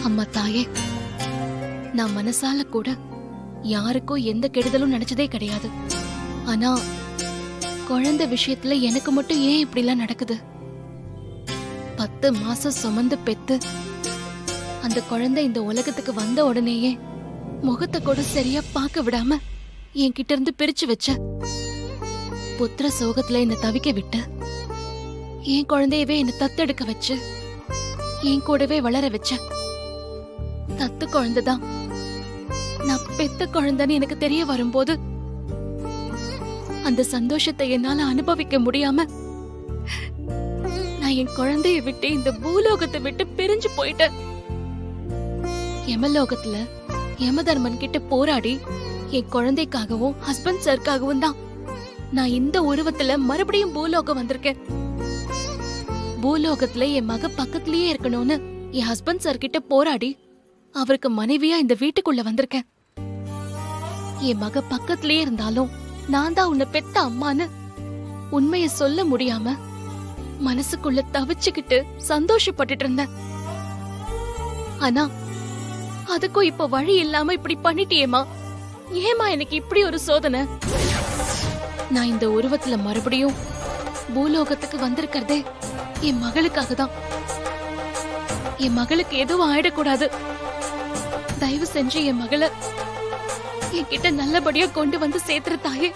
அம்மா தாயே, நான் மனசால கூட யாருக்கும் எந்த கெடுதலும் நினைச்சதே கிடையாது. ஆனா குழந்தை விஷயத்துல எனக்கு மட்டும் ஏன் இப்படி எல்லாம் நடக்குது? 10 மாசம் சுமந்து பெத்து அந்த குழந்தை இந்த உலகத்துக்கு வந்த உடனேயே முகத்தை கூட சரியா பார்க்க விடாம என்கிட்ட இருந்து பிரிச்சு வச்ச. புத்திர சோகத்துல என்ன தவிக்க விட்டு என் குழந்தையவே என்ன தத்தெடுக்க வச்சு என் கூடவே வளர வச்ச. தத்து குழந்தைதான் நான் பெத்த குழந்தைன்னு எனக்கு தெரிய வரும்போது அந்த சந்தோஷத்தை என்னால அனுபவிக்க முடியாம நான் என் குழந்தைய விட்டு இந்த பூலோகத்தை விட்டு பிரிஞ்சு போயிட்டேன். யமலோகத்துல யமதர்மன் கிட்ட போராடி என் குழந்தைக்காகவும் ஹஸ்பண்ட் சர்க்காகவும் தான் நான் இந்த உருவத்துல மறுபடியும் பூலோகம் வந்திருக்கேன். பூலோகத்துல என் மக பக்கத்திலேயே இருக்கணும்னு என் ஹஸ்பண்ட் சார் கிட்ட போராடி அவருக்கு மனைவியா இந்த வீட்டுக்குள்ள வந்திருக்கேன். என் மக பக்கத்திலேயே இருந்தாலும் நான் தான் உன்னை பெத்த அம்மான்னு உண்மைய சொல்ல முடியாம மனசுக்குள்ள தவிச்சுக்கிட்டு சந்தோஷப்பட்டுட்டு இருந்தேன். ஆனா அதுக்கும் இப்ப வழி இல்லாம இப்படி பண்ணிட்டியேமா. ஏமா எனக்கு இப்படி ஒரு சோதனை? நான் இந்த உருவத்துல மறுபடியும் பூலோகத்துக்கு வந்திருக்கிறதே என் மகளுக்காக தான். என் மகளுக்கு எதுவும் ஆயிடக்கூடாது. தயவு செஞ்சு என் மகளை என்கிட்ட நல்லபடியா கொண்டு வந்து சேர்த்துற தாயே.